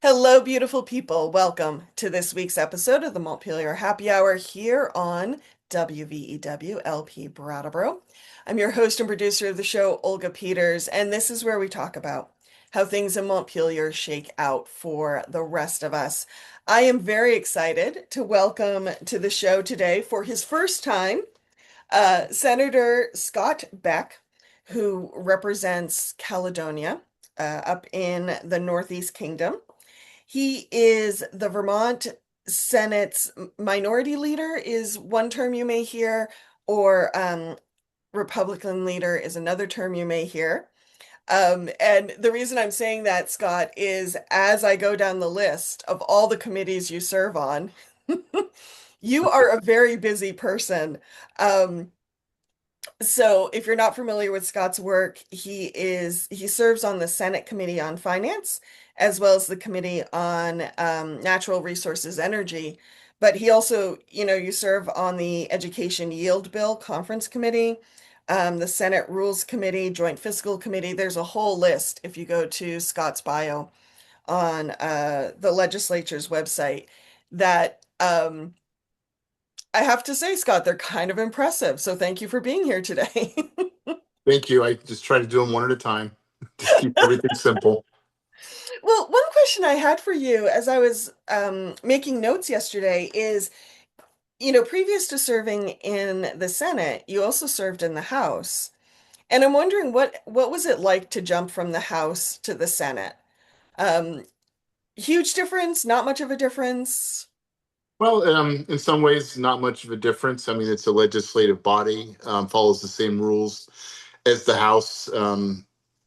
Hello, beautiful people. Welcome to this week's episode of the Montpelier Happy Hour here on WVEW LP Brattleboro. I'm your host and producer of the show, Olga Peters, and this is where we talk about how things in Montpelier shake out for the rest of us. I am very excited to welcome to the show today for his first time, Senator Scott Beck, who represents Caledonia up in the Northeast Kingdom. He is the Vermont Senate's minority leader, is one term you may hear, or Republican leader is another term you may hear. And the reason I'm saying that, Scott, is as I go down the list of all the committees you serve on, you are a very busy person. Um, so if you're not familiar with Scott's work, he serves on the Senate Committee on Finance as well as the Committee on Natural Resources Energy. But he also, you serve on the Education Yield Bill Conference Committee, the Senate Rules Committee, Joint Fiscal Committee. There's a whole list if you go to Scott's bio on the legislature's website that I have to say, Scott, they're kind of impressive. So thank you for being here today. Thank you. I just try to do them one at a time. Just keep everything simple. Well, one question I had for you as I was making notes yesterday is, previous to serving in the Senate, you also served in the House. And I'm wondering what was it like to jump from the House to the Senate? Um, Huge difference, not much of a difference. Well, in some ways, not much of a difference. I mean, it's a legislative body, follows the same rules as the House, the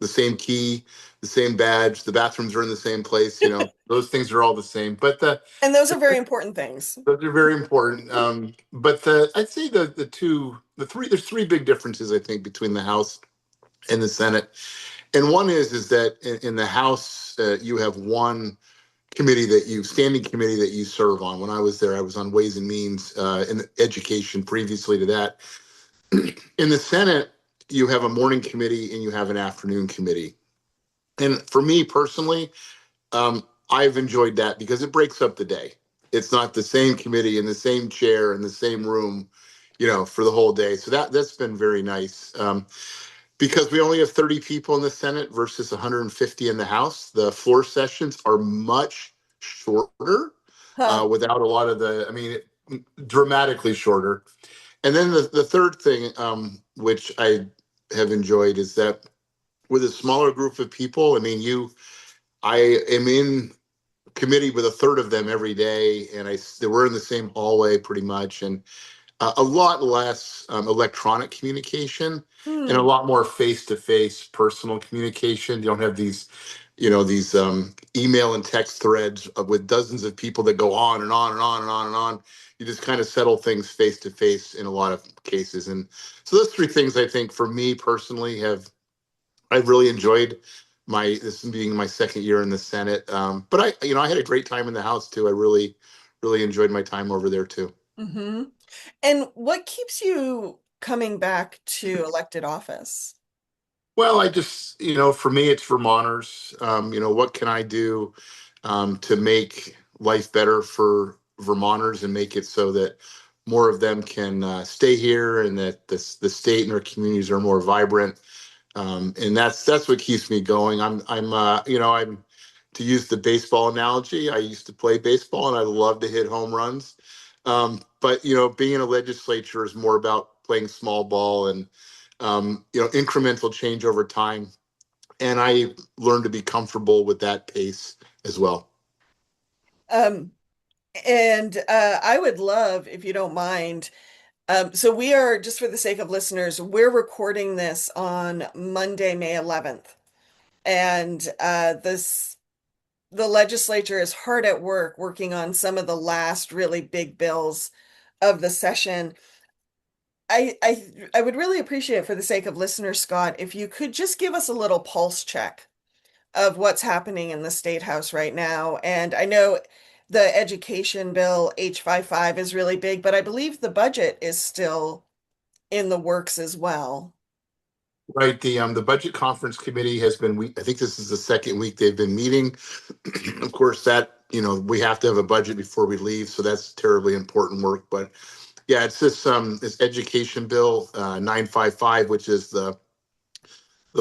same key, the same badge, the bathrooms are in the same place. Those things are all the same. But And those are very important things. those are very important. But I'd say there's three big differences I think between the House and the Senate. And one is that in the House, you have one standing committee that you serve on. When I was there, I was on Ways and Means in education previously to that. In the Senate, you have a morning committee and you have an afternoon committee. And for me personally, I've enjoyed that because it breaks up the day. It's not the same committee in the same chair in the same room, for the whole day. So that's been very nice. Because we only have 30 people in the Senate versus 150 in the House, the floor sessions are much shorter, Huh. without a lot of dramatically shorter. And then the third thing, which I have enjoyed, is that with a smaller group of people, I am in committee with a third of them every day, and we're in the same hallway pretty much, and a lot less electronic communication and a Hmm. lot more face-to-face personal communication. You don't have these email and text threads with dozens of people that go on and on and on and on and on. You just kind of settle things face to face in a lot of cases. And so those three things I think for me personally I've really enjoyed this being my second year in the Senate. But I had a great time in the House too. I really, really enjoyed my time over there too. Hmm. And what keeps you coming back to elected office? Well, for me, it's Vermonters. What can I do to make life better for Vermonters and make it so that more of them can stay here and that the state and our communities are more vibrant. And that's what keeps me going. I'm to use the baseball analogy. I used to play baseball and I love to hit home runs. But being in a legislature is more about playing small ball and incremental change over time. And I learned to be comfortable with that pace as well. Um, and I would love, if you don't mind, so we are, just for the sake of listeners, we're recording this on Monday, May 11th. And the legislature is hard at work working on some of the last really big bills of the session. I would really appreciate it for the sake of listeners, Scott, if you could just give us a little pulse check of what's happening in the State House right now. And I know the education bill H55 is really big, but I believe the budget is still in the works as well. Right. The budget conference committee has been, I think this is the second week they've been meeting. Of course, that, we have to have a budget before we leave, so that's terribly important work. But yeah, it's this education bill, 955, which is the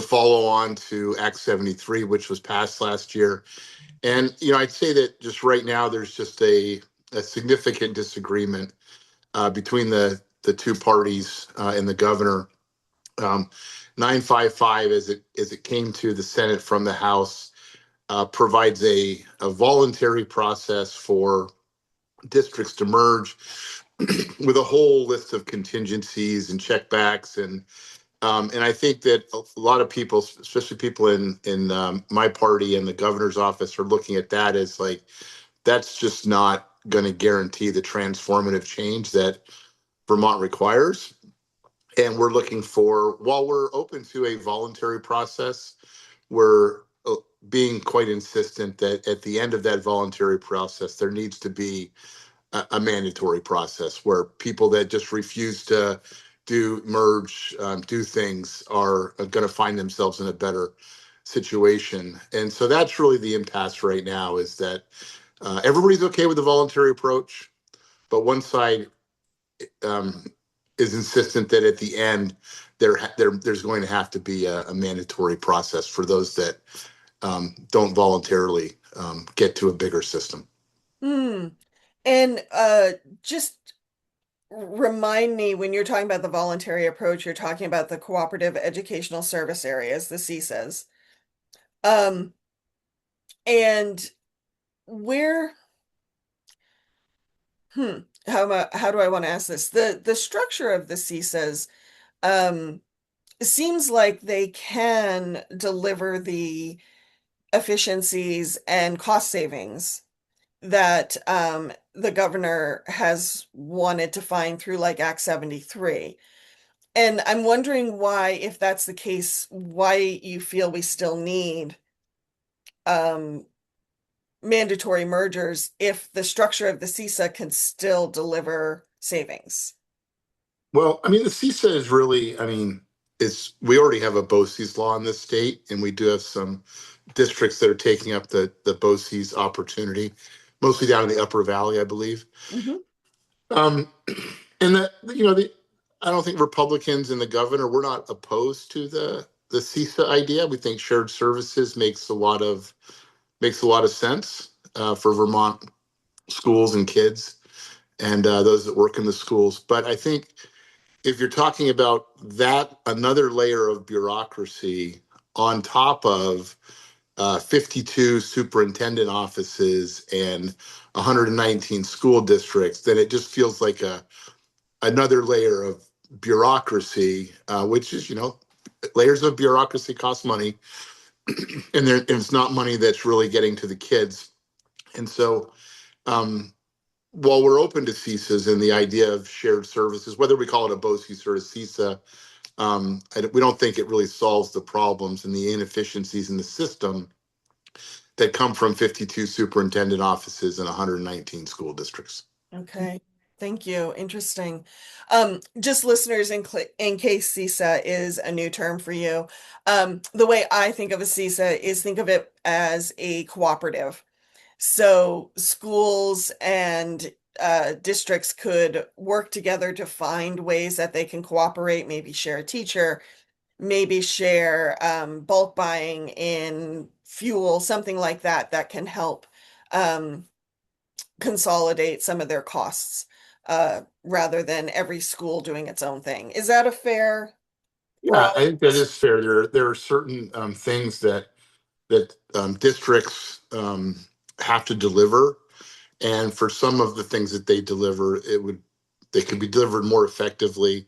follow on to Act 73, which was passed last year. And, I'd say that just right now, there's just a significant disagreement between the two parties and the governor. Um, 955, as it came to the Senate from the House, provides a voluntary process for districts to merge with a whole list of contingencies and checkbacks. And I think that a lot of people, especially people in my party and the governor's office, are looking at that as like that's just not going to guarantee the transformative change that Vermont requires. And we're looking for, while we're open to a voluntary process, we're being quite insistent that at the end of that voluntary process, there needs to be a mandatory process where people that just refuse to do things are going to find themselves in a better situation. And so that's really the impasse right now, is that everybody's okay with the voluntary approach, but one side um, is insistent that at the end there's going to have to be a mandatory process for those that don't voluntarily get to a bigger system. Hmm. And just remind me when you're talking about the voluntary approach, you're talking about the cooperative educational service areas, the CESAs. Um, and where, hmm, how do I want to ask this? The structure of the CESAs um seems like they can deliver the efficiencies and cost savings that the governor has wanted to find through like Act 73. And I'm wondering why, if that's the case, why you feel we still need um, mandatory mergers if the structure of the CISA can still deliver savings. Well, I mean, the CISA is really, I mean, it's we already have a BOCES law in this state, and we do have some districts that are taking up the BOCES opportunity, mostly down in the Upper Valley, I believe. Hmm. Um, and that I don't think Republicans and the governor, we're not opposed to the CISA idea. We think shared services makes a lot of sense for Vermont schools and kids and those that work in the schools. But I think if you're talking about that, another layer of bureaucracy on top of 52 superintendent offices and 119 school districts, then it just feels like another layer of bureaucracy, which is, layers of bureaucracy cost money, and it's not money that's really getting to the kids. And so, um, while we're open to CISAs and the idea of shared services, whether we call it a BOCES or a CISA, we don't think it really solves the problems and the inefficiencies in the system that come from 52 superintendent offices and 119 school districts. Okay, thank you. Interesting. Just listeners, in case CISA is a new term for you, the way I think of a CISA is think of it as a cooperative. So schools and districts could work together to find ways that they can cooperate, maybe share a teacher, maybe share bulk buying in fuel, something like that, that can help um, consolidate some of their costs rather than every school doing its own thing. Is that a fair Yeah, broad? I think that is fair. There are certain things that districts have to deliver, and for some of the things that they deliver, they could be delivered more effectively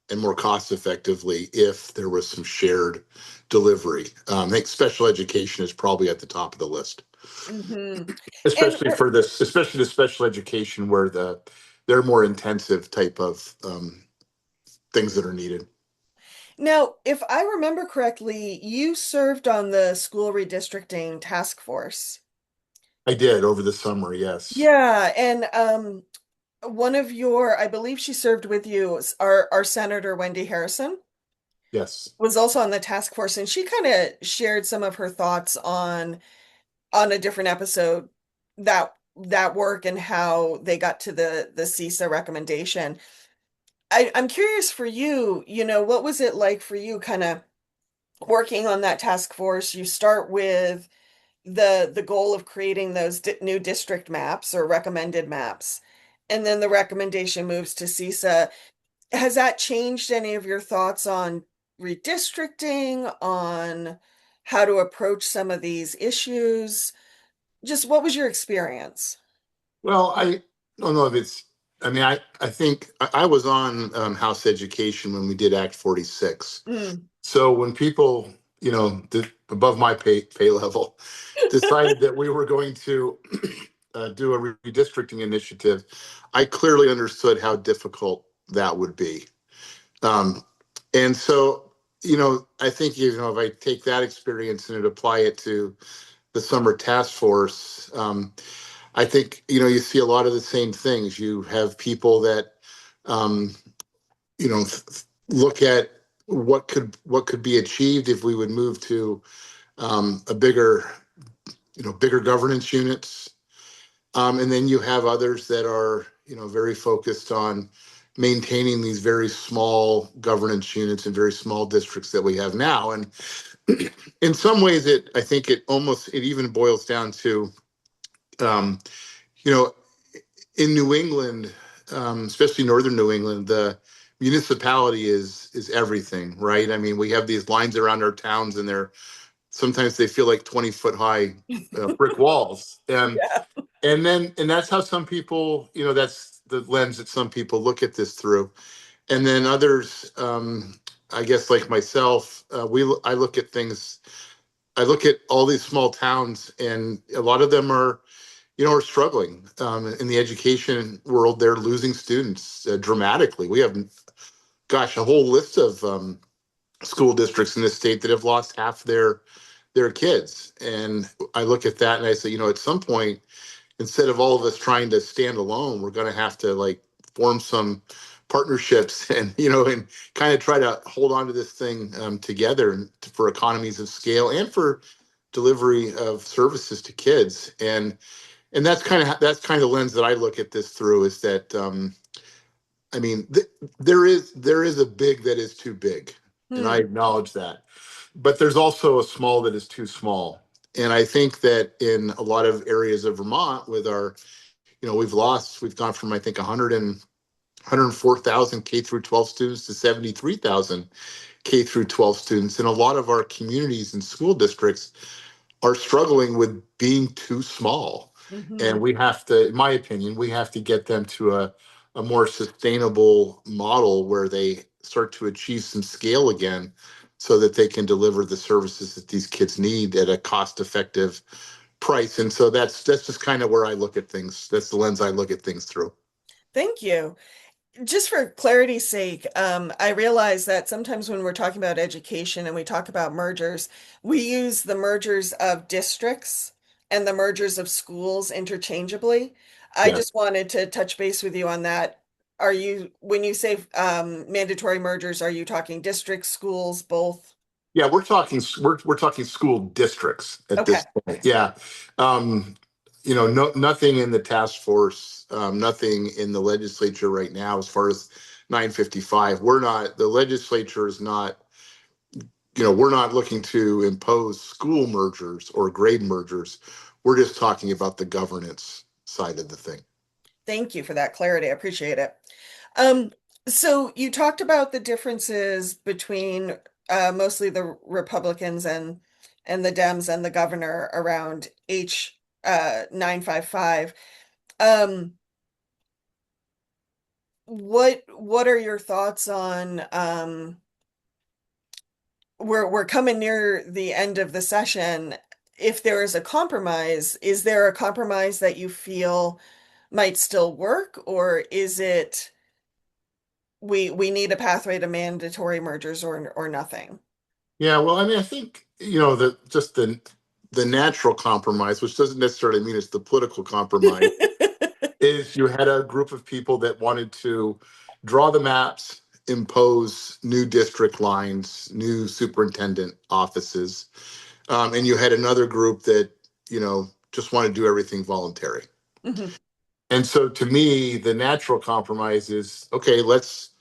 and more cost effectively if there was some shared delivery. I think special education is probably at the top of the list, Hmm. And especially the special education where they're more intensive type of things that are needed. now, if I remember correctly, you served on the school redistricting task force. I did over the summer, yes. Yeah, and one of your, I believe she served with you, our Senator Wendy Harrison. Yes. was also on the task force, and she kind of shared some of her thoughts on a different episode that work and how they got to the CESA recommendation. I'm curious for you, what was it like for you kind of working on that task force? You start with the goal of creating those new district maps or recommended maps, and then the recommendation moves to CESA. Has that changed any of your thoughts on redistricting, on how to approach some of these issues? Just what was your experience? Well, I don't know if it's, I mean, I think I was on House Education when we did Act 46. Mm. So when people, above my pay level, decided that we were going to do a redistricting initiative, I clearly understood how difficult that would be. Um, and so, I think, if I take that experience and apply it to the summer task force, I think, you see a lot of the same things. You have people that, um, look at what could be achieved if we would move to a bigger governance units. And then you have others that are, very focused on maintaining these very small governance units and very small districts that we have now. And in some ways, I think it even boils down to, um, you know, in New England, especially northern New England, the municipality is everything, right? I mean, we have these lines around our towns, and sometimes they feel like 20-foot high brick walls. Yeah. And that's how some people, that's the lens that some people look at this through. And then others, I guess like myself, I look at things. I look at all these small towns, and a lot of them are struggling in the education world. They're losing students dramatically. We have, gosh, a whole list of school districts in this state that have lost half their kids. And I look at that and I say, at some point, instead of all of us trying to stand alone, we're going to have to like form some partnerships and and kind of try to hold on to this thing together, and for economies of scale and for delivery of services to kids. And that's kind of the lens that I look at this through, is that I mean there is a big that is too big, and I Hmm. acknowledge that, but there's also a small that is too small. And I think that in a lot of areas of Vermont, with our, we've gone from, I think, 104,000 K through 12 students to 73,000 K through 12 students. And a lot of our communities and school districts are struggling with being too small. Hmm. And we have to, in my opinion, we have to get them to a more sustainable model where they start to achieve some scale again, so that they can deliver the services that these kids need at a cost effective price. And so that's just kind of where I look at things. That's the lens I look at things through. Thank you. Just for clarity's sake, I realize that sometimes when we're talking about education and we talk about mergers, we use the mergers of districts and the mergers of schools interchangeably. I Yes. just wanted to touch base with you on that. When you say mandatory mergers, are you talking districts, schools, both? Yeah, we're talking school districts at Okay. this point. Yeah. Um, no, nothing in the task force, nothing in the legislature right now as far as 955. The legislature is not, we're not looking to impose school mergers or grade mergers. We're just talking about the governance side of the thing. Thank you for that clarity. I appreciate it. Um, so you talked about the differences between mostly the Republicans and the Dems and the governor around H 955. Um, what are your thoughts on we're coming near the end of the session. If there is a compromise, is there a compromise that you feel might still work, or is it we need a pathway to mandatory mergers or nothing? Yeah, well, I mean, I think, the natural compromise, which doesn't necessarily mean it's the political compromise, is you had a group of people that wanted to draw the maps impose new district lines, new superintendent offices, and you had another group that just want to do everything voluntary. Hmm. And so to me, the natural compromise is okay. Let's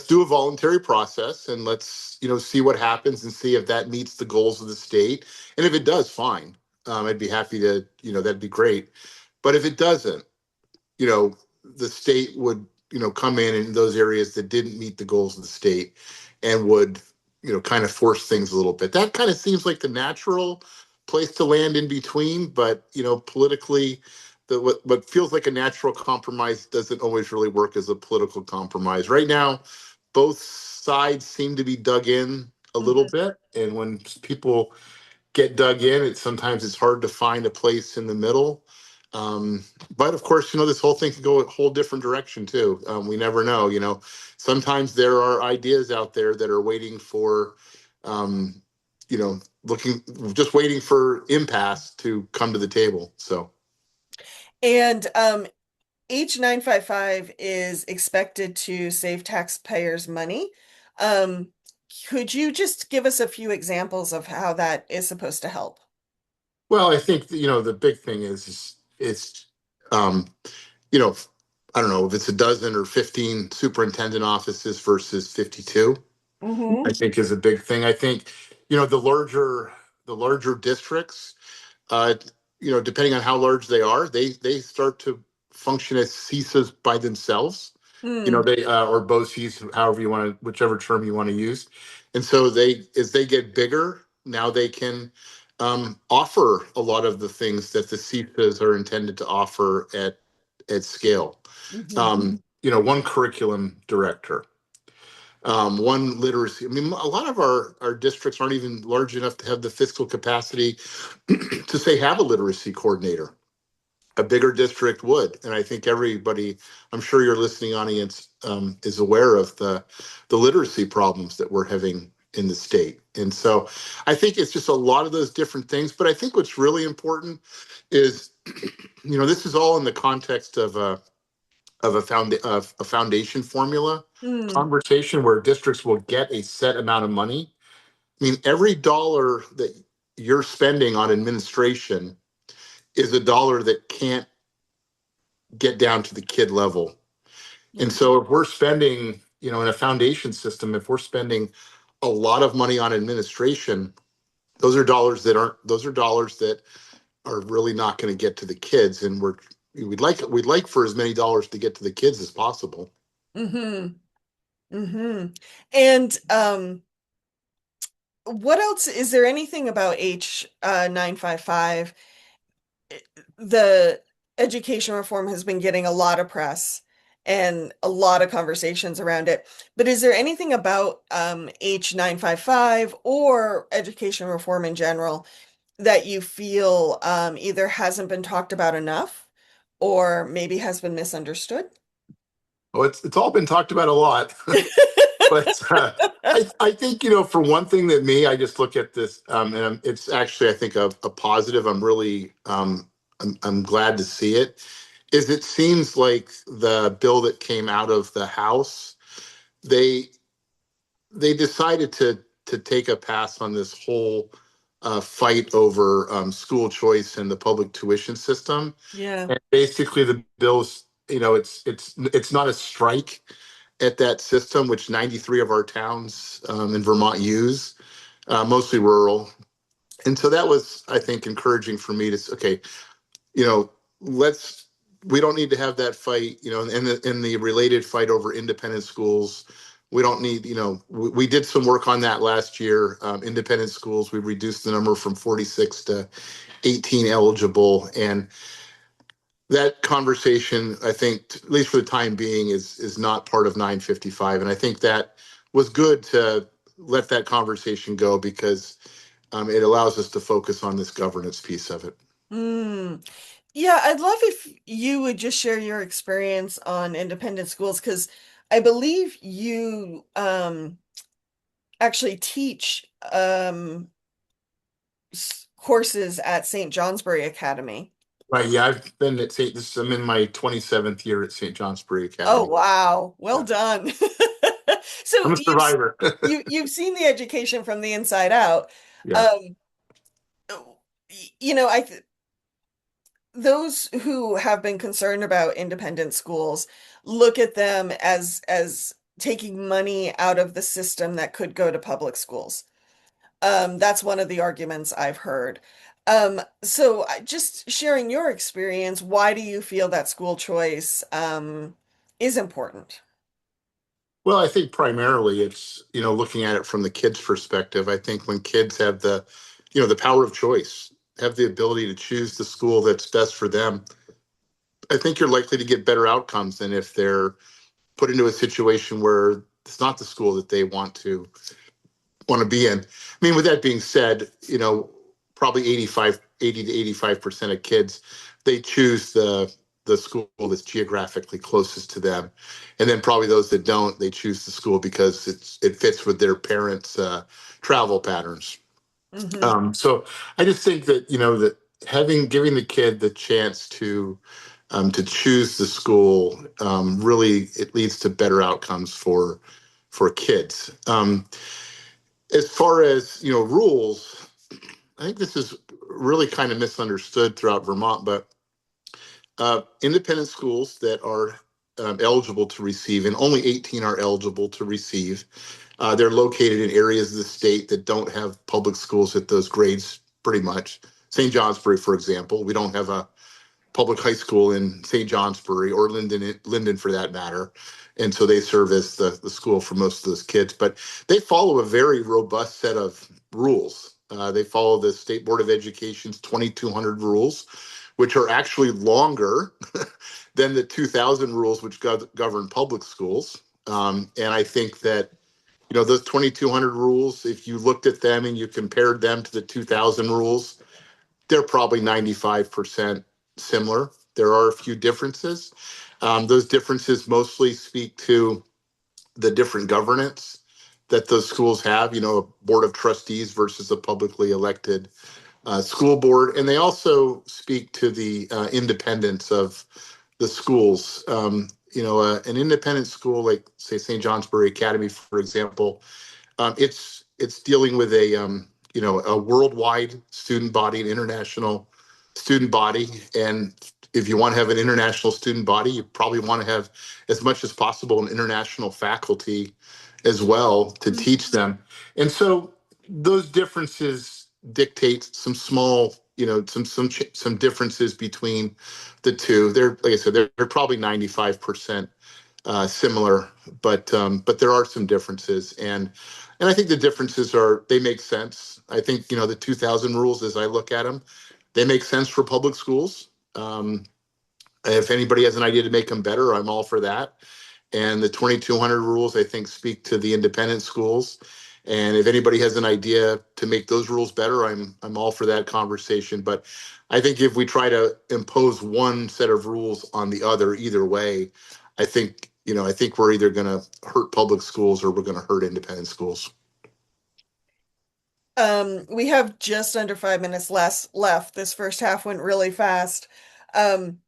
do a voluntary process and let's see what happens and see if that meets the goals of the state. And if it does, fine. I'd be happy to that'd be great. But if it doesn't, you know, the state would, come in those areas that didn't meet the goals of the state and would, kind of force things a little bit. That kind of seems like the natural place to land in between, but, politically, what feels like a natural compromise doesn't always really work as a political compromise. Right now, both sides seem to be dug in a little Hmm. bit. And when people get dug in, sometimes it's hard to find a place in the middle. But of course, this whole thing could go a whole different direction too. We never know. Sometimes there are ideas out there that are waiting for, um, looking, just waiting for impasse to come to the table. So. And H955 is expected to save taxpayers money. Um, could you just give us a few examples of how that is supposed to help? Well, I think the big thing is it's um, you know I don't know if it's a dozen or 15 superintendent offices versus 52. I Hmm. think is a big thing. I think the larger districts, uh, depending on how large they are, they start to function as CESAs by themselves. Hmm. They or BOCES, however you want to, whichever term you want to use. And so as they get bigger, now they can offer a lot of the things that the CESAs are intended to offer at scale. Hmm. One curriculum director, one literacy. I mean, a lot of our districts aren't even large enough to have the fiscal capacity to say have a literacy coordinator. A bigger district would, and I think everybody, I'm sure your listening audience, is aware of the literacy problems that we're having in the state. And so I think it's just a lot of those different things. But I think what's really important is, this is all in the context of a foundation formula Hmm. conversation where districts will get a set amount of money. I mean, every dollar that you're spending on administration is a dollar that can't get down to the kid level. And Yeah. so if we're spending, in a foundation system, if we're spending a lot of money on administration, those are dollars that are really not going to get to the kids. And we'd like for as many dollars to get to the kids as possible. Hmm. Hmm. And what else is there anything about H 955? The education reform has been getting a lot of press and a lot of conversations around it. But is there anything about H 955 or education reform in general that you feel either hasn't been talked about enough or maybe has been misunderstood? Oh, it's all been talked about a lot. But I think for one thing that I just look at this, and it's actually I think a positive. I'm really I'm glad to see it. Is it seems like the bill that came out of the House, they they decided to take a pass on this whole fight over school choice and the public tuition system. Yeah. And basically, the bill's it's not a strike at that system, which 93 of our towns in Vermont use, mostly rural. And so that was, I think, encouraging for me to okay, you know, let's we don't need to have that fight, in the related fight over independent schools. We don't need, we did some work on that last year. Independent schools, we reduced the number from 46 to 18 eligible, and that conversation, I think, at least for the time being, is not part of 955. And I think that was good to let that conversation go because it allows us to focus on this governance piece of it. Mm. Yeah, I'd love if you would just share your experience on independent schools because I believe you actually teach courses at St. Johnsbury Academy. Right. Yeah, I've been at I'm in my 27th year at St. Johnsbury Oh, Academy. wow. Well Yeah. done. So I'm a survivor. you've seen the education from the inside out. Yeah. Um, I th those who have been concerned about independent schools look at them as taking money out of the system that could go to public schools. That's one of the arguments I've heard. Just sharing your experience, why do you feel that school choice is important? Well, I think primarily it's, looking at it from the kid's perspective. I think when kids have the power of choice, have the ability to choose the school that's best for them, I think you're likely to get better outcomes than if they're put into a situation where it's not the school that they want to be in. I mean, with that being said, probably 80 to 85% of kids, they choose the school that's geographically closest to them. And then probably those that don't, they choose the school because it fits with their parents' travel patterns. Hmm. So I just think that, that giving the kid the chance to choose the school, really it leads to better outcomes for kids. As far as rules, I think this is really kind of misunderstood throughout Vermont, but independent schools that are eligible to receive, and only 18 are eligible to receive. They're located in areas of the state that don't have public schools at those grades, pretty much. St. Johnsbury, for example, we don't have a public high school in St. Johnsbury or Linden for that matter. And so they serve as the school for most of those kids. But they follow a very robust set of rules. They follow the State Board of Education's 2,200 rules, which are actually longer than the 2,000 rules which govern public schools. And I think that those 2,200 rules, if you looked at them and you compared them to the 2,000 rules, they're probably 95% similar. There are a few differences. Those differences mostly speak to the different governance that those schools have, a board of trustees versus a publicly elected school board. And they also speak to the independence of the schools. An independent school like, say, St. Johnsbury Academy, for example, it's dealing with a worldwide student body, an international student body, and if you want to have an international student body, you probably want to have as much as possible an international faculty as well to teach them. And so those differences dictate some small, some differences between the two. They're, like I said, they're probably 95% similar, but there are some differences, and I think the differences they make sense. I think the 2,000 rules, as I look at them, they make sense for public schools. If anybody has an idea to make them better, I'm all for that. And the 2,200 rules, I think, speak to the independent schools. And if anybody has an idea to make those rules better, I'm all for that conversation. But I think if we try to impose one set of rules on the other, either way, I think we're either going to hurt public schools or we're going to hurt independent schools. We have just under 5 minutes left. This first half went really fast. Um,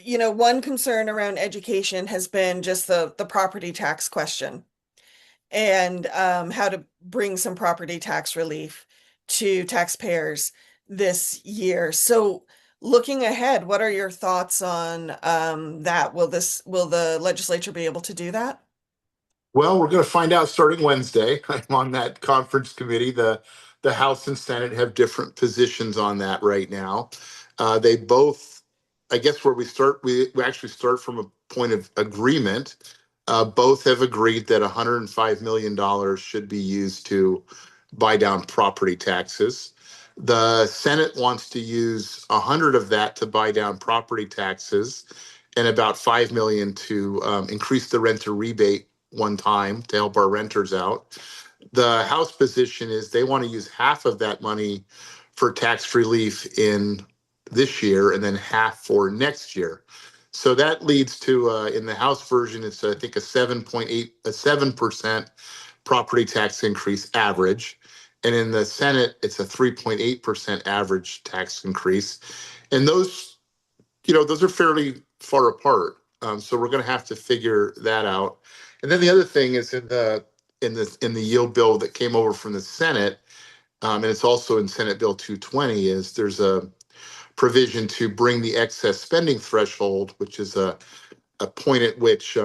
one concern around education has been just the property tax question and how to bring some property tax relief to taxpayers this year. So, looking ahead, what are your thoughts on that? Will the legislature be able to do that? Well, we're going to find out starting Wednesday. I'm on that conference committee. The House and Senate have different positions on that right now. They both, I guess, where we actually start from a point of agreement. Both have agreed that $105 million should be used to buy down property taxes. The Senate wants to use 100 of that to buy down property taxes, and about 5 million to increase the renter rebate one time to help our renters out. The House position is they want to use half of that money for tax relief in this year and then half for next year. So that leads to in the House version, it's I think a 7% property tax increase average. And in the Senate, it's a 3.8% average tax increase. And those are fairly far apart. So we're going to have to figure that out. And then the other thing is in the yield bill that came over from the Senate, and it's also in Senate Bill 220, is there's a provision to bring the excess spending threshold, which is a point at which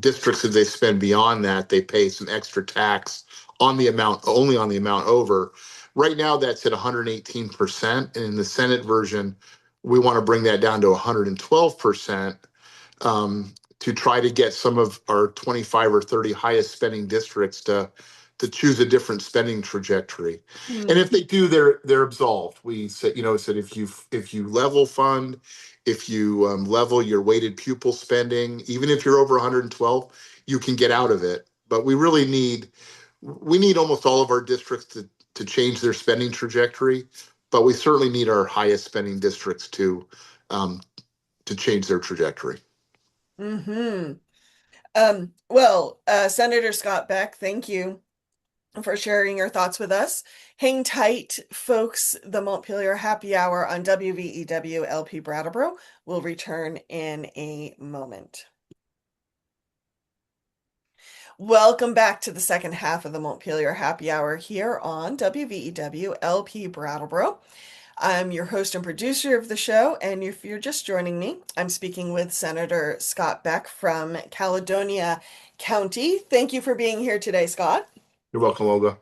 districts, if they spend beyond that, they pay some extra tax on the amount, only on the amount over. Right now, that's at 118%. And in the Senate version, we want to bring that down to 112%, to try to get some of our 25 or 30 highest spending districts to choose a different spending trajectory. And Hmm. if they do, they're absolved. We said, said if you level fund, if you level your weighted pupil spending, even if you're over 112, you can get out of it. But we need almost all of our districts to change their spending trajectory, but we certainly need our highest spending districts um, to change their trajectory. Hmm. Senator Scott Beck, thank you for sharing your thoughts with us. Hang tight, folks. The Montpelier Happy Hour on WVEW LP Brattleboro will return in a moment. Welcome back to the second half of the Montpelier Happy Hour here on WVEW LP Brattleboro. I'm your host and producer of the show, and if you're just joining me, I'm speaking with Senator Scott Beck from Caledonia County. Thank you for being here today, Scott. You're welcome, Olga.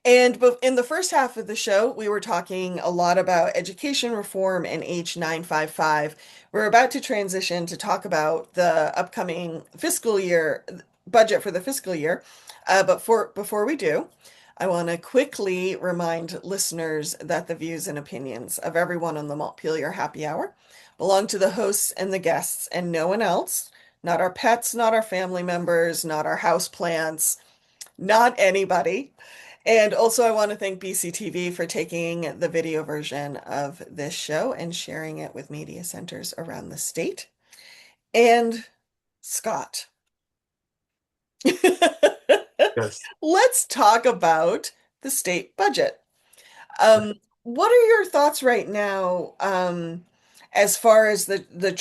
And in the first half of the show, we were talking a lot about education reform and H955. We're about to transition to talk about the upcoming fiscal year budget for the fiscal year. Before we do, I want to quickly remind listeners that the views and opinions of everyone on the Montpelier Happy Hour belong to the hosts and the guests and no one else, not our pets, not our family members, not our house plants, not anybody. And also, I want to thank BCTV for taking the video version of this show and sharing it with media centers around the state. And Scott, Yes. let's talk about the state budget. What are your thoughts right now, as far as the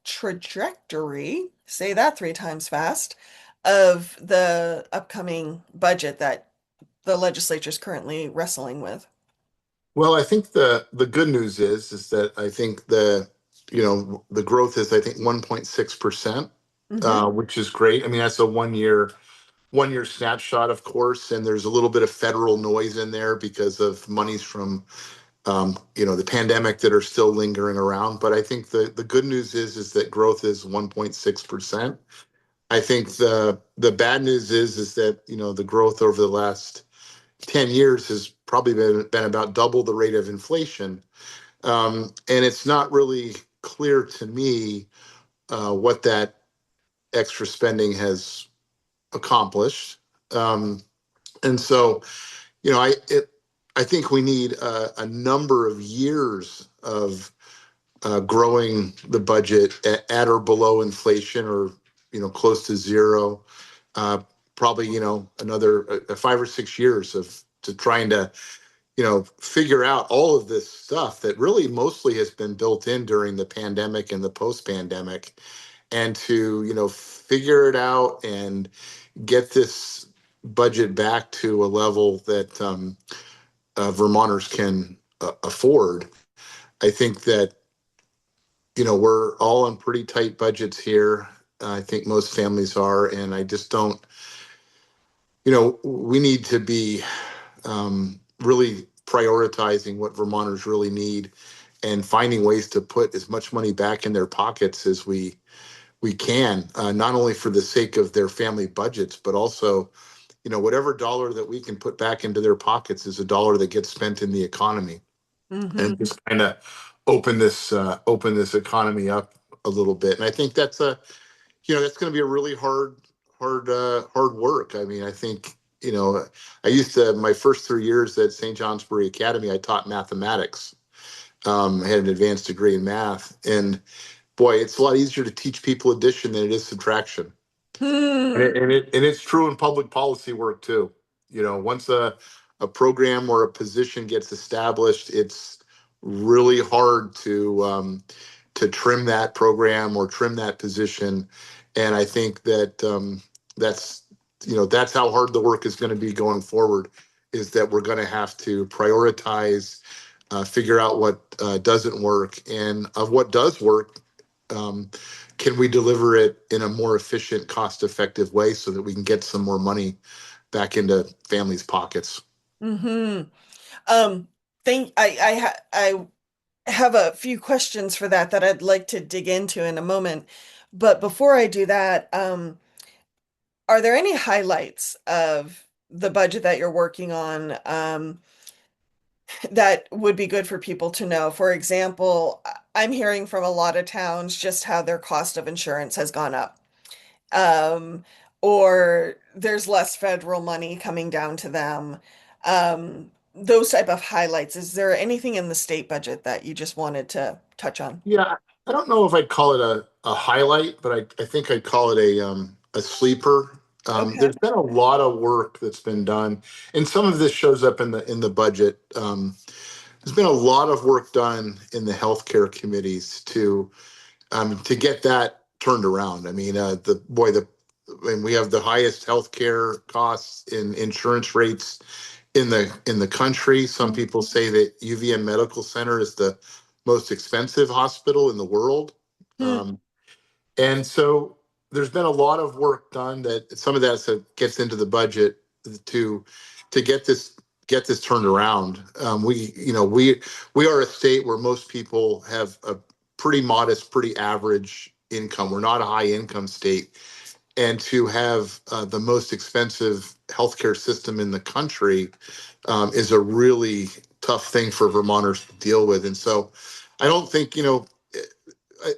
trajectory, say that three times fast, of the upcoming budget that the legislature is currently wrestling with? Well, I think the good news is that I think the growth is, I think, 1.6%, Hmm. which is great. I mean, that's a one year snapshot, of course, and there's a little bit of federal noise in there because of monies from the pandemic that are still lingering around. But I think the good news is that growth is 1.6%. I think the bad news is that the growth over the last 10 years has probably been about double the rate of inflation. And it's not really clear to me what that extra spending has accomplished. Um, and so, I think we need a number of years of growing the budget at or below inflation, or close to zero. Uh, Probably another 5 or 6 years of to trying to figure out all of this stuff that really mostly has been built in during the pandemic and the post-pandemic, and to figure it out and get this budget back to a level that Vermonters can afford. I think that we're all on pretty tight budgets here. I think most families are, and I just don't. We need to be really prioritizing what Vermonters really need and finding ways to put as much money back in their pockets as we can, not only for the sake of their family budgets, but also, whatever dollar that we can put back into their pockets is a dollar that gets spent in the economy, Hmm. and just kind of open this economy up a little bit. And I think that's going to be a really hard work. I mean, I think I used to, my first 3 years at St. Johnsbury Academy, I taught mathematics. I had an advanced degree in math, and boy, it's a lot easier to teach people addition than it is subtraction. And Hmm. it's true in public policy work too. Once a program or a position gets established, it's really hard to trim that program or trim that position. And I think that that's that's how hard the work is going to be going forward. Is that we're going to have to prioritize, figure out what doesn't work, and of what does work, um, can we deliver it in a more efficient, cost-effective way so that we can get some more money back into families' pockets. Hmm. Um, I have a few questions for that I'd like to dig into in a moment. But before I do that, are there any highlights of the budget that you're working on, that would be good for people to know? For example, I'm hearing from a lot of towns just how their cost of insurance has gone up. Um, or there's less federal money coming down to them. Those type of highlights. Is there anything in the state budget that you just wanted to touch on? Yeah, I don't know if I'd call it a highlight, but I think I'd call it a sleeper. Okay. There's been a lot of work that's been done, and some of this shows up in the budget. There's been a lot of work done in the healthcare committees to get that turned around. I mean, and we have the highest healthcare costs in insurance rates in the country. Some people say that UVM Medical Center is the most expensive hospital in the world. Hmm. Um, and so there's been a lot of work done that some of that gets into the budget to to get this get this turned around. We are a state where most people have a pretty modest, pretty average income. We're not a high income state, and to have the most expensive healthcare system in the country is a really tough thing for Vermonters to deal with. And so I don't think, I,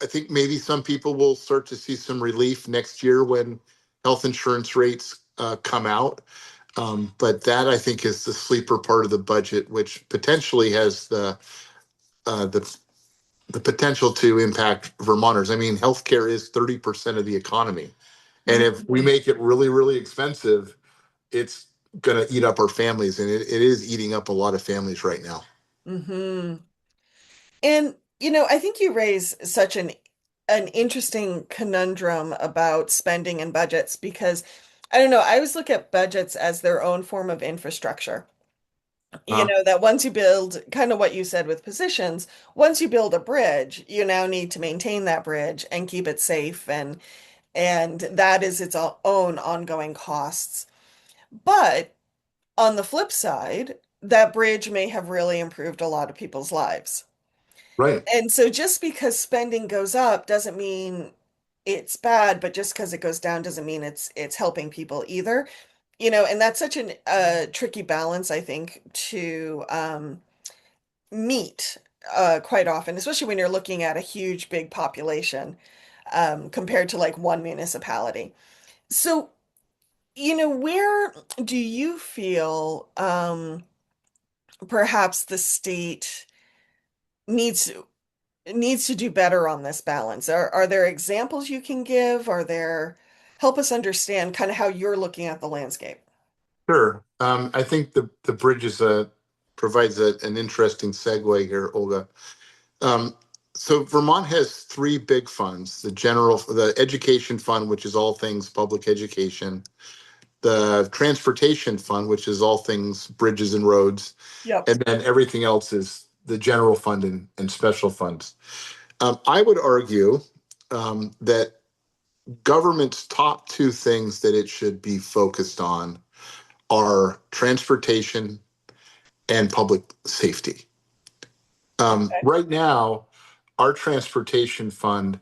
I think maybe some people will start to see some relief next year when health insurance rates come out. But that I think is the sleeper part of the budget, which potentially has uh, the the potential to impact Vermonters. I mean, healthcare is 30% of the economy. And if we make it really, really expensive, it's going to eat up our families. And it is eating up a lot of families right now. Mm-hmm. And I think you raise such an interesting conundrum about spending and budgets because I don't know, I always look at budgets as their own form of infrastructure. Huh? That once you build, kind of what you said with positions, once you build a bridge, you now need to maintain that bridge and keep it safe, and that is its own ongoing costs. But on the flip side, that bridge may have really improved a lot of people's lives. Right. And so just because spending goes up doesn't mean it's bad, but just because it goes down doesn't mean it's helping people either. And that's such a tricky balance, I think, to meet quite often, especially when you're looking at a huge, big population compared to like one municipality. So, where do you feel perhaps the state needs needs to do better on this balance? Are there examples you can give? Help us understand kind of how you're looking at the landscape? Sure. I think the bridge provides an interesting segue here, Olga. Um, so Vermont has three big funds: the education fund, which is all things public education; the transportation fund, which is all things bridges and roads; Yep. and then everything else is the general fund and special funds. I would argue that government's top two things that it should be focused on are transportation and public safety. Okay. Right now, our transportation fund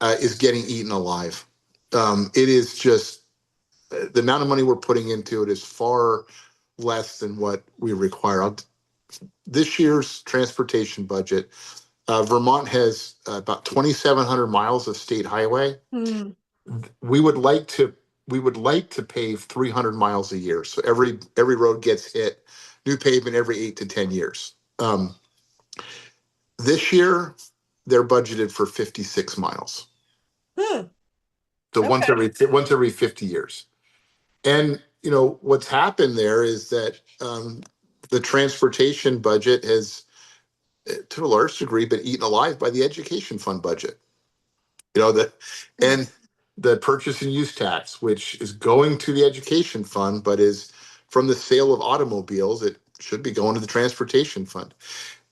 is getting eaten alive. It is just the amount of money we're putting into it is far less than what we require. This year's transportation budget, Vermont has about 2,700 miles of state highway. Hmm. We would like to pave 300 miles a year, so every road gets hit new pavement every 8 to 10 years. This year, they're budgeted for 56 miles, Hmm. so Okay. once every 50 years. And what's happened there is that the transportation budget has to a large degree been eaten alive by the education fund budget. You know, the Hmm. and the purchase and use tax, which is going to the education fund, but is from the sale of automobiles, it should be going to the transportation fund.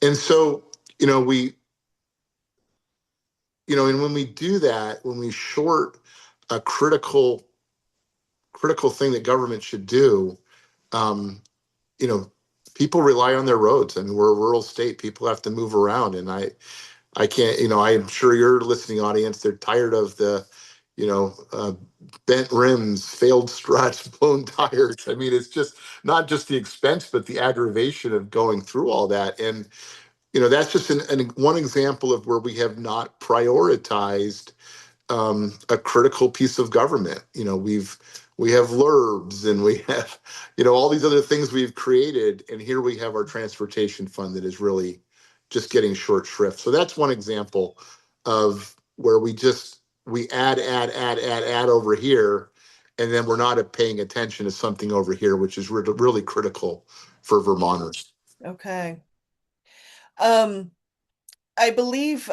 And so, you know, and when we do that, when we short a critical thing that government should do, um, you know, people rely on their roads. I mean, we're a rural state. People have to move around, and I can't. I'm sure your listening audience, they're tired of the, you know, bent rims, failed struts, blown tires. I mean, it's just not just the expense, but the aggravation of going through all that. And that's just one example of where we have not prioritized a critical piece of government. We have lurbs and we have all these other things we've created, and here we have our transportation fund that is really just getting short shrift. So that's one example of where we add over here, and then we're not paying attention to something over here, which is really critical for Vermonters. Okay. Um, I believe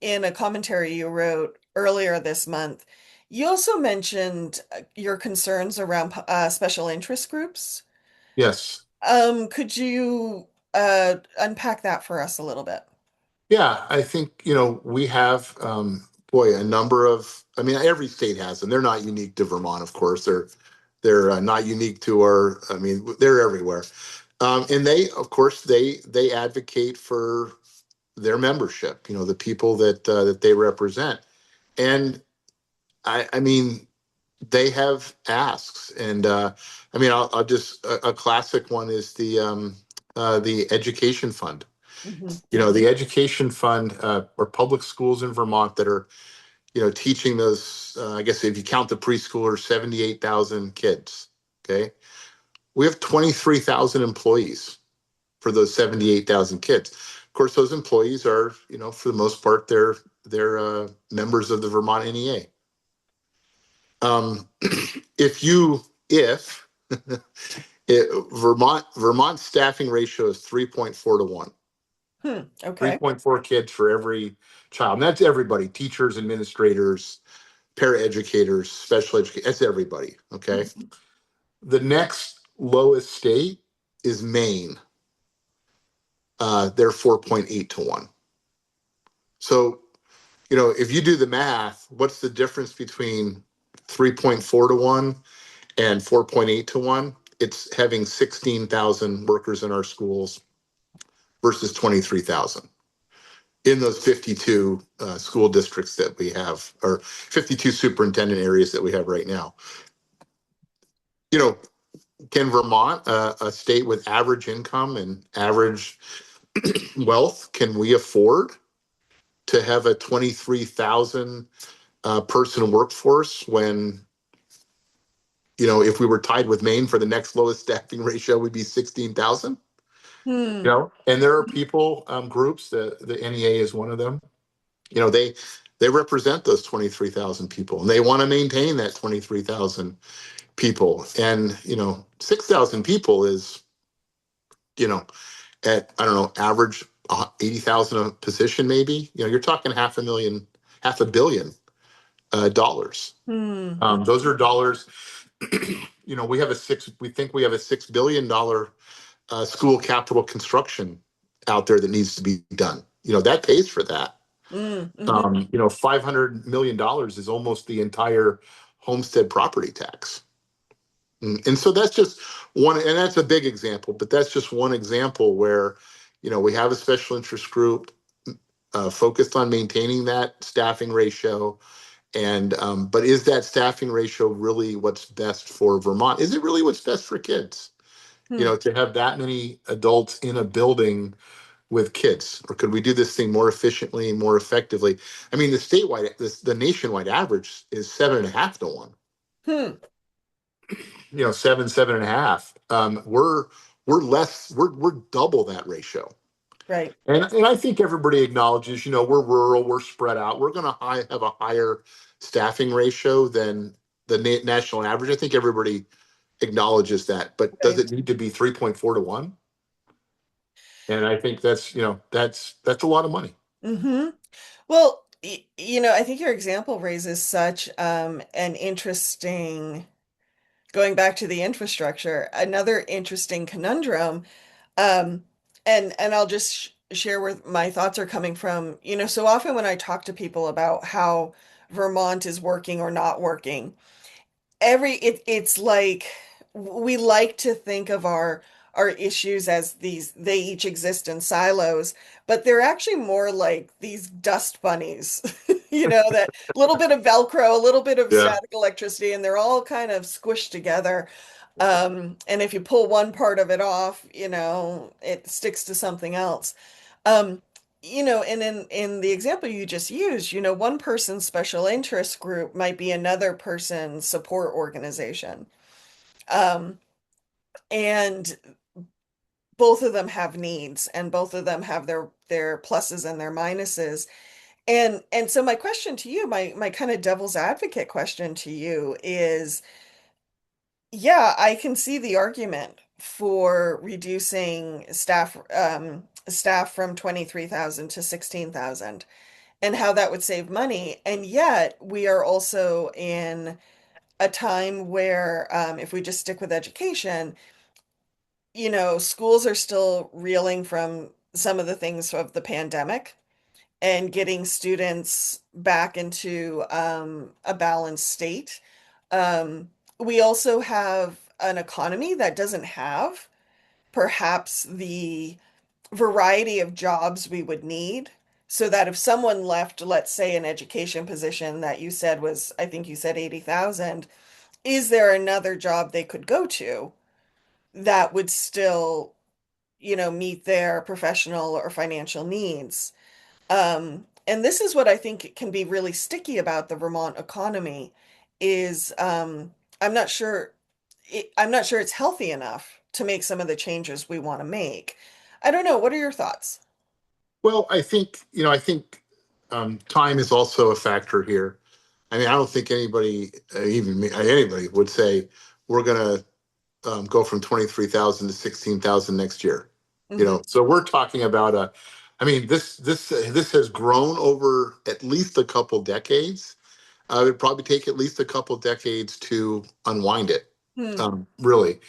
in a commentary you wrote earlier this month, you also mentioned your concerns around special interest groups. Yes. Could you unpack that for us a little bit? Yeah, I think, we have, boy, a number of, I mean, every state has them. They're not unique to Vermont, of course. They're not unique to I mean, they're everywhere. And of course, they advocate for their membership, the people that they represent. And I mean, they have asks. And I mean, I'll just, a classic one is the education fund. Hmm. The education fund, or public schools in Vermont that are, teaching those, I guess if you count the preschoolers, 78,000 kids. Okay. We have 23,000 employees for those 78,000 kids. Of course, those employees are, for the most part, they're members of the Vermont NEA. Um, if Vermont staffing ratio is 3.4 to 1. Hmm. Okay. 3.4 kids for every child. And that's everybody, teachers, administrators, paraeducators, special educators, that's everybody. Okay. The next lowest state is Maine. They're 4.8 to 1. So, if you do the math, what's the difference between 3.4 to 1 and 4.8 to 1? It's having 16,000 workers in our schools versus 23,000 in those 52 school districts that we have, or 52 superintendent areas that we have right now. You know, can Vermont, a state with average income and average wealth, can we afford to have a 23,000 person workforce when, if we were tied with Maine for the next lowest staffing ratio, we'd be 16,000? Hmm. And there are people, groups, the NEA is one of them. They represent those 23,000 people, and they want to maintain that 23,000 people. And 6,000 people is, at, I don't know, average 80,000 a position, maybe. You're talking $500 million, dollars. Hmm. Those are dollars. We think we have a $6 billion school capital construction out there that needs to be done. That pays for that. Mm-hmm. $500 million is almost the entire homestead property tax. And so that's just one, and that's a big example, but that's just one example where, we have a special interest group focused on maintaining that staffing ratio. And, but is that staffing ratio really what's best for Vermont? Is it really what's best for kids? Hmm. To have that many adults in a building with kids, or could we do this thing more efficiently and more effectively? I mean, the nationwide average is 7.5 to 1. Hmm. 7.5. We're double that ratio. Right. And I think everybody acknowledges, we're rural, we're spread out, we're going to have a higher staffing ratio than the national average. I think everybody acknowledges that, but does Right. it need to be 3.4 to 1? And I think that's, that's a lot of money. Hmm. Well, I think your example raises such an interesting, going back to the infrastructure, another interesting conundrum. Um, and I'll just share where my thoughts are coming from. So often when I talk to people about how Vermont is working or not working, it's like we like to think of our issues as these they each exist in silos, but they're actually more like these dust bunnies. That little bit of Velcro, a little bit of Yeah. static electricity, and they're all kind of squished together. And if you pull one part of it off, it sticks to something else. um and in the example you just used, one person's special interest group might be another person's support organization. Um, and both of them have needs, and both of them have their pluses and their minuses. And so my question to you, my kind of devil's advocate question to you is, yeah, I can see the argument for reducing staff from 23,000 to 16,000, and how that would save money. And yet, we are also in a time where, if we just stick with education, schools are still reeling from some of the things of the pandemic and getting students back into a balanced state. We also have an economy that doesn't have perhaps the variety of jobs we would need, so that if someone left, let's say, an education position that you said was, I think you said 80,000, is there another job they could go to that would still, meet their professional or financial needs? And this is what I think can be really sticky about the Vermont economy is, I'm not sure I'm not sure it's healthy enough to make some of the changes we want to make. I don't know. What are your thoughts? Well, I think time is also a factor here. I mean, I don't think anybody, even me, anybody would say we're going to go from 23,000 to 16,000 next year. Hmm. So we're talking about I mean, this has grown over at least a couple decades. It'd probably take at least a couple decades to unwind it, Hmm. really.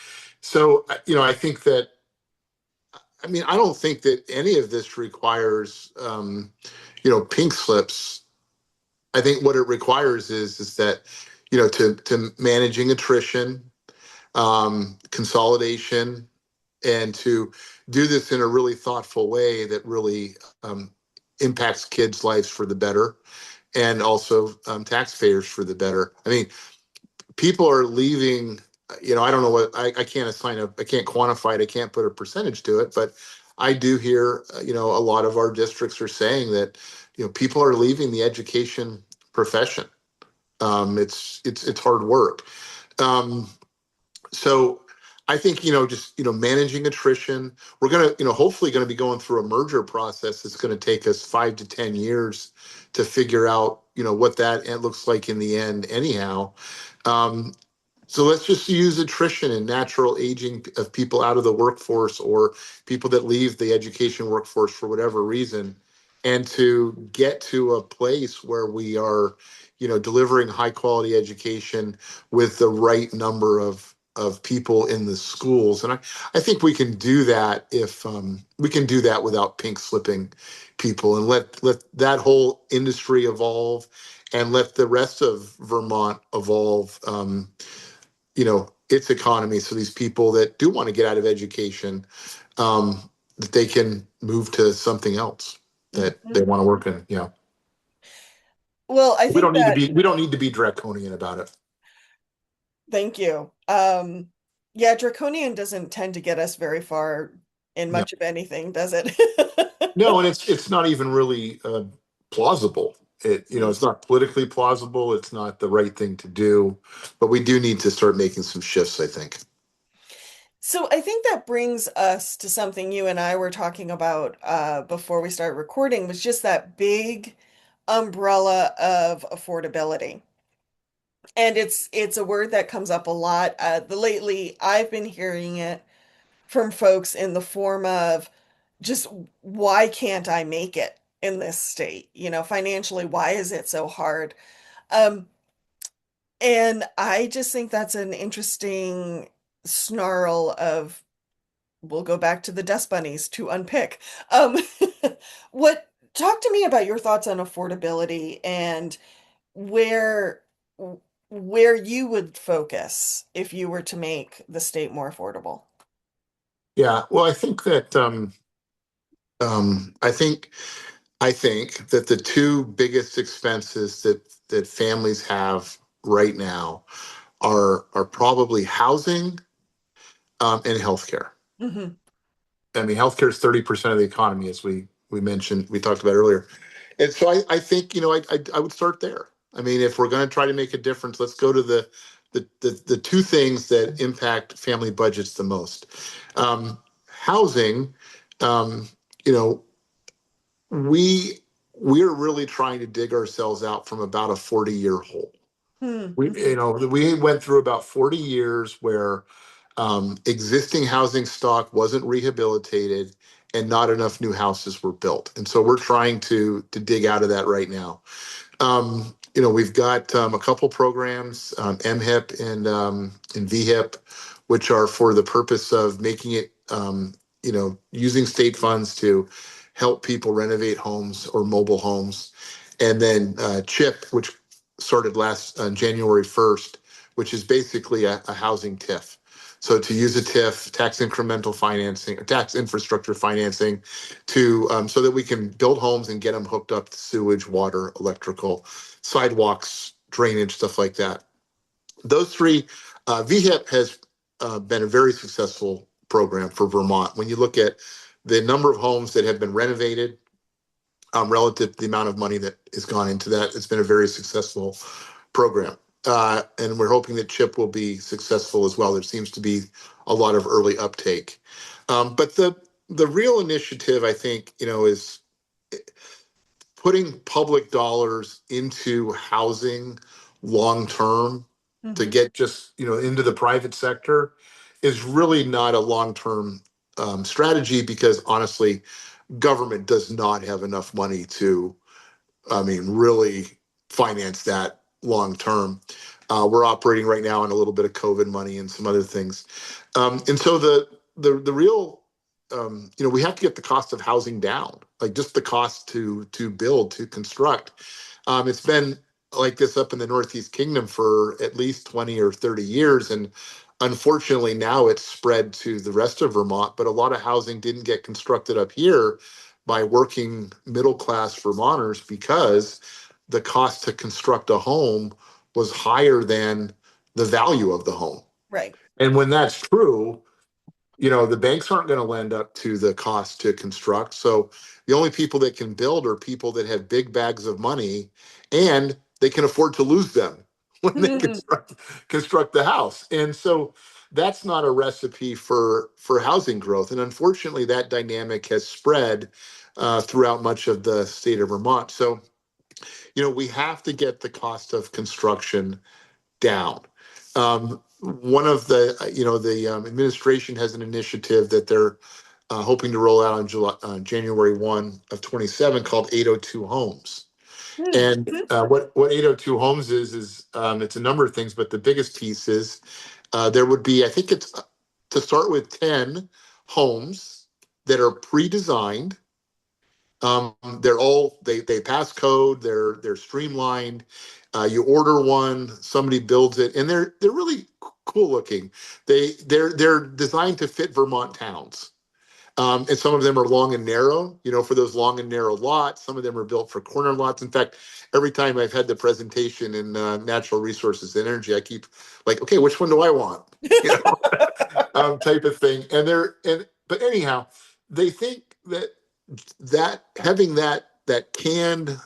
So, I think that, I mean, I don't think that any of this requires, pink slips. I think what it requires is that, to managing attrition, consolidation, and to do this in a really thoughtful way that really impacts kids' lives for the better, and also taxpayers for the better. I mean, people are leaving. I don't know what I can't I can't quantify it. I can't put a percentage to it, but I do hear, a lot of our districts are saying that, people are leaving the education profession. It's hard work. Um, so I think, just, managing attrition, we're going to, hopefully going to be going through a merger process. It's going to take us 5 to 10 years to figure out, what that looks like in the end anyhow. Um, so let's just use attrition and natural aging of people out of the workforce, or people that leave the education workforce for whatever reason, and to get to a place where we are, delivering high quality education with the right number of people in the schools. And I think we can do that if we can do that without pink slipping people, and let that whole industry evolve, and let the rest of Vermont evolve. Its economy, so these people that do want to get out of education, that they can move to something else that they Hmm. want to work in. Well, I We think don't need to that, be we don't need to be draconian about it. thank you. Yeah, draconian doesn't tend to get us very far in No, much of anything, does it? no, and it's not even really plausible. Mm. It's not politically plausible. It's not the right thing to do, but we do need to start making some shifts, I think. So I think that brings us to something you and I were talking about before we started recording, was just that big umbrella of affordability. And it's a word that comes up a lot. The lately I've been hearing it from folks in the form of just why can't I make it in this state? Financially, why is it so hard? Um, and I just think that's an interesting snarl of, we'll go back to the dust bunnies to unpick. Um, talk to me about your thoughts on affordability and where where you would focus if you were to make the state more affordable. Yeah, well, I think I think that the two biggest expenses that families have right now are probably housing and healthcare. Hmm. I mean, healthcare is 30% of the economy, as we mentioned, we talked about earlier. And so I think, I would start there. I mean, if we're going to try to make a difference, let's go to the two things that impact family budgets the most. Housing, um, you know, we we're really trying to dig ourselves out from about a 40-year hole. Hmm. We went through about 40 years where existing housing stock wasn't rehabilitated and not enough new houses were built. And so we're trying to dig out of that right now. We've got a couple programs, MHIP and VHIP, which are for the purpose of making it, using state funds to help people renovate homes or mobile homes. And then CHIP, which started last January 1st, which is basically a housing TIF. So to use a TIF, tax incremental financing, or tax infrastructure financing, to so that we can build homes and get them hooked up to sewage, water, electrical, sidewalks, drainage, stuff like that. Those three, VHIP has been a very successful program for Vermont. When you look at the number of homes that have been renovated relative to the amount of money that has gone into that, it's been a very successful program. And we're hoping that CHIP will be successful as well. There seems to be a lot of early uptake. But the real initiative, I think, is putting public dollars into housing long term to Hmm. get just into the private sector is really not a long term strategy, because honestly, government does not have enough money to, I mean, really finance that long term. We're operating right now on a little bit of COVID money and some other things, and so the real, we have to get the cost of housing down, like just the cost to build, to construct. It's been like this up in the Northeast Kingdom for at least 20 or 30 years, and unfortunately now it's spread to the rest of Vermont. But a lot of housing didn't get constructed up here by working middle class Vermonters because the cost to construct a home was higher than the value of the home. Right. And when that's true, the banks aren't going to lend up to the cost to construct. So the only people that can build are people that have big bags of money, and they can afford to lose them when they construct the house. And so that's not a recipe for housing growth. And unfortunately, that dynamic has spread throughout much of the state of Vermont. So, we have to get the cost of construction down. One of the administration has an initiative that they're hoping to roll out on January 1 of 27, called 802 Homes. Hmm. And what 802 Homes is it's a number of things, but the biggest piece is there would be, I think it's to start with 10 homes that are pre-designed. They pass code. They're streamlined. You order one, somebody builds it, and they're really cool looking. They're designed to fit Vermont towns. And some of them are long and narrow, for those long and narrow lots. Some of them are built for corner lots. In fact, every time I've had the presentation in natural resources and energy, I keep like, okay, which one do I want? You know, type of thing. But anyhow, they think that having that canned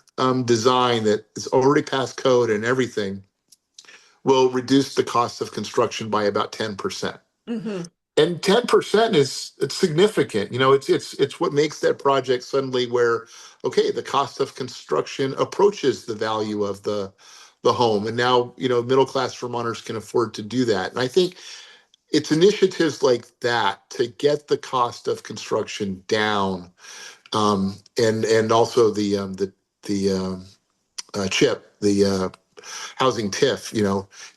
design that is already past code and everything will reduce the cost of construction by about 10%. Hmm. And 10% is it's significant. It's what makes that project suddenly where, okay, the cost of construction approaches the value of the home. And now, middle class Vermonters can afford to do that. And I think it's initiatives like that to get the cost of construction down, and also the chip, the housing TIF,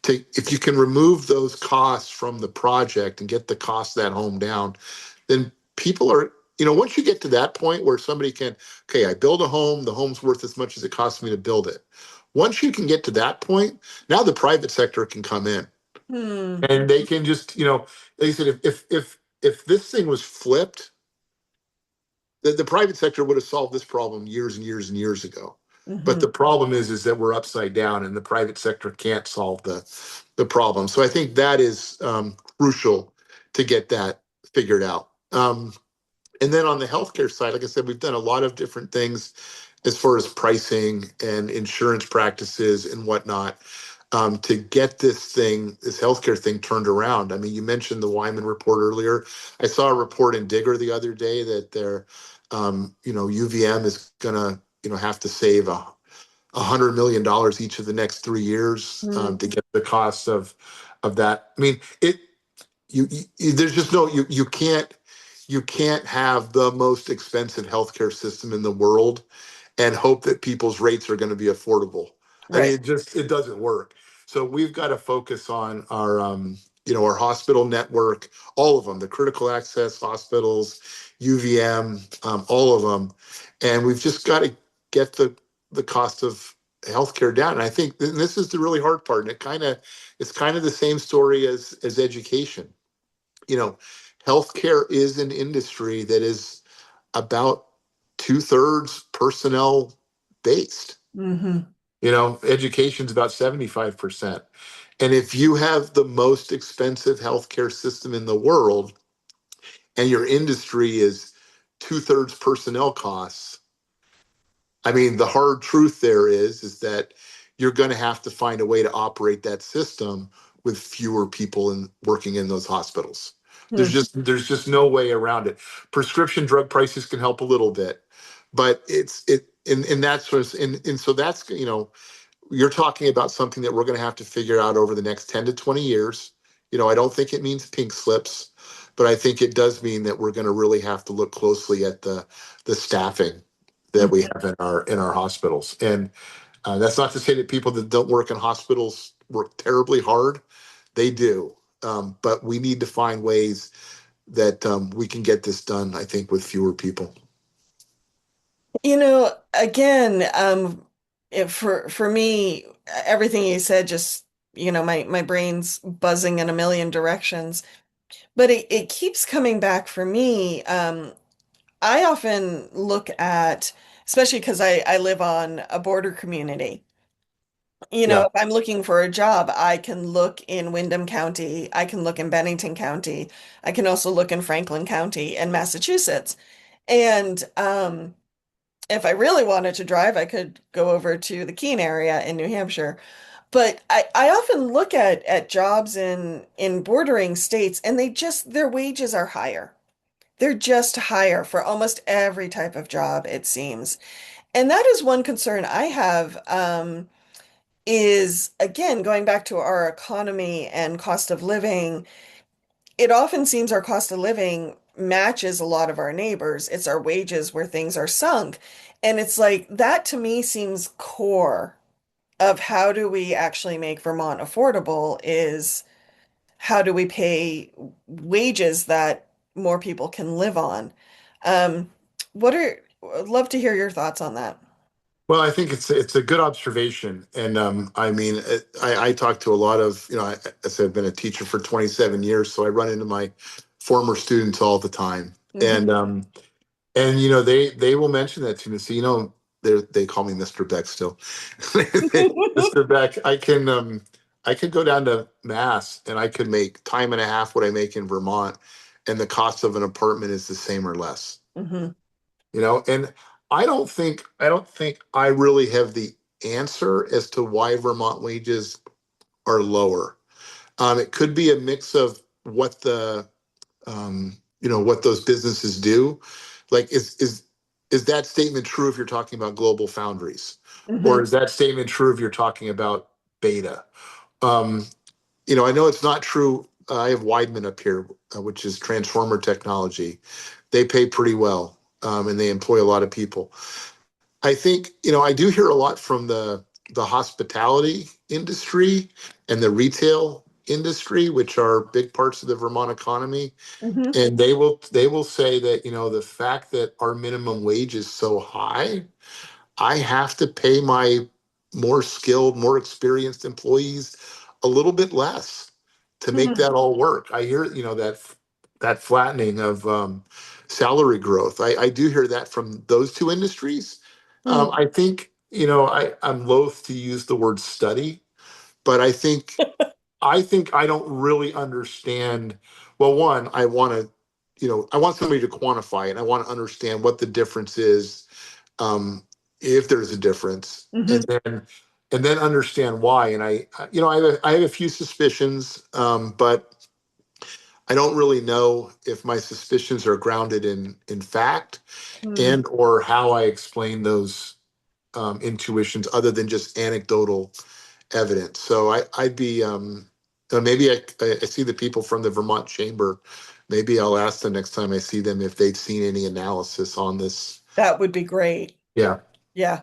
to if you can remove those costs from the project and get the cost of that home down, then people are, once you get to that point where somebody can, okay, I build a home, the home's worth as much as it costs me to build it. Once you can get to that point, now the private sector can come in Hmm. and they can just, like I said, if this thing was flipped, the private sector would have solved this problem years and years and years ago. But Hmm. the problem is that we're upside down, and the private sector can't solve the problem. So I think that is crucial to get that figured out. And then on the healthcare side, like I said, we've done a lot of different things as far as pricing and insurance practices and whatnot, to get this healthcare thing turned around. I mean, you mentioned the Wyman report earlier. I saw a report in Digger the other day that UVM is gonna, have to save $100 million each of the next 3 years, Hmm. to get the costs of that. I mean, there's just no, you can't have the most expensive healthcare system in the world and hope that people's rates are going to be affordable. I mean, Right. it doesn't work. So we've got to focus on our hospital network, all of them, the critical access hospitals, UVM, all of them, and we've just got to get the cost of healthcare down. And I think this is the really hard part, and it's kind of the same story as education. You know, Healthcare is an industry that is about two-thirds personnel based. Hmm. Education's about 75%. And if you have the most expensive healthcare system in the world and your industry is two-thirds personnel costs, I mean, the hard truth there is that you're going to have to find a way to operate that system with fewer people working in those hospitals. Hmm. There's just no way around it. Prescription drug prices can help a little bit, but and that's and so that's, you're talking about something that we're going to have to figure out over the next 10 to 20 years. I don't think it means pink slips, but I think it does mean that we're going to really have to look closely at the staffing that we Hmm. have in our hospitals. And that's not to say that people that don't work in hospitals work terribly hard. They do. But we need to find ways that we can get this done, I think, with fewer people. Again, for me, everything you said just, my brain's buzzing in a million directions. But it keeps coming back for me. I often look at, especially because I live on a border community. Yeah. If I'm looking for a job, I can look in Windham County, I can look in Bennington County, I can also look in Franklin County and Massachusetts. And if I really wanted to drive, I could go over to the Keene area in New Hampshire. But I often look at jobs in bordering states and their wages are higher. They're just higher for almost every type of job, it seems. And that is one concern I have, is again, going back to our economy and cost of living. It often seems our cost of living matches a lot of our neighbors. It's our wages where things are sunk. And it's like that to me seems core of how do we actually make Vermont affordable is how do we pay wages that more people can live on? Um, I'd love to hear your thoughts on that. Well, I think it's a good observation, and I mean, I talk to a lot of, I said I've been a teacher for 27 years, so I run into my former students all the time, Hmm. and they will mention that to me. So they call me Mr. Beck still. Mr. Beck, I can go down to Mass and I could make time and a half what I make in Vermont, and the cost of an apartment is the same or less. Hmm. And I don't think I really have the answer as to why Vermont wages are lower. It could be a mix of what those businesses do. Like, is that statement true if you're talking about global foundries, or Hmm. is that statement true if you're talking about Beta? Um, I know it's not true I have Weidman up here, which is transformer technology. They pay pretty well, and they employ a lot of people. I think, I do hear a lot from the hospitality industry and the retail industry, which are big parts of the Vermont economy. Hmm. And they will say that, the fact that our minimum wage is so high, I have to pay my more skilled, more experienced employees a little bit less to make Hmm. that all work. I hear, that flattening of salary growth. I do hear that from those two industries. I think, I'm loath to use the word study, but I think I don't really understand. Well, one, I want somebody to quantify it. I want to understand what the difference is, um, if there's a difference, Hmm. and then understand why. And I have a few suspicions, but I don't really know if my suspicions are grounded in fact Hmm. and or how I explain those intuitions other than just anecdotal evidence. So I'd be maybe I see the people from the Vermont Chamber. Maybe I'll ask them next time I see them if they've seen any analysis on this. That would be great. Yeah, Yeah.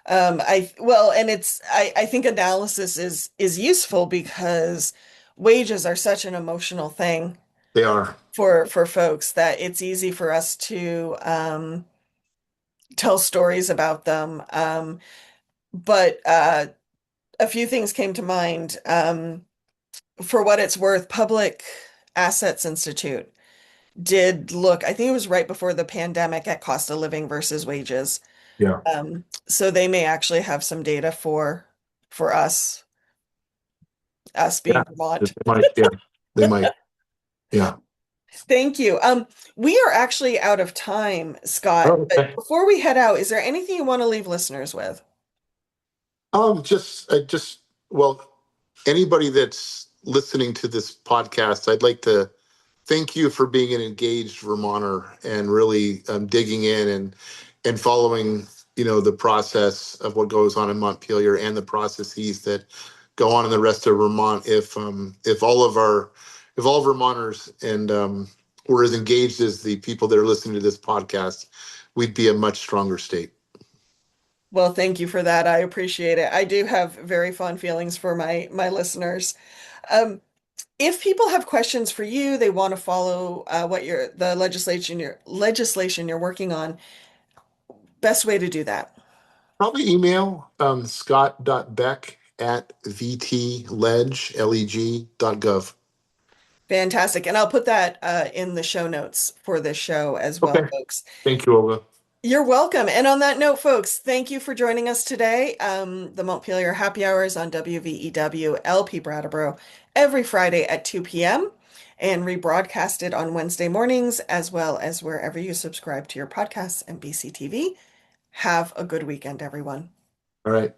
Well, and I think analysis is useful because wages are such an emotional thing they are. for folks that it's easy for us to tell stories about them. But a few things came to mind. For what it's worth, Public Assets Institute did look, I think it was right before the pandemic, at cost of living versus wages. Yeah. So they may actually have some data for us Yeah. being They Vermont. might. Yeah. They might. Yeah. Thank you. We are actually out of time, Scott, Oh, but okay. before we head out, is there anything you want to leave listeners with? Well, anybody that's listening to this podcast, I'd like to thank you for being an engaged Vermonter and really digging in and following, the process of what goes on in Montpelier and the processes that go on in the rest of Vermont. If all Vermonters and were as engaged as the people that are listening to this podcast, we'd be a much stronger state. Well, thank you for that. I appreciate it. I do have very fond feelings for my listeners. Um, if people have questions for you, they want to follow what the legislation you're working on, best way to do that. Probably email scott.beck@vtleg.gov. Fantastic. And I'll put that in the show notes for this show as well, Okay. folks. Thank you, Olga. You're welcome. And on that note, folks, thank you for joining us today. The Montpelier Happy Hours on WVEW LP Brattleboro every Friday at 2 p.m. and rebroadcasted on Wednesday mornings, as well as wherever you subscribe to your podcasts and BCTV. Have a good weekend, everyone. All right.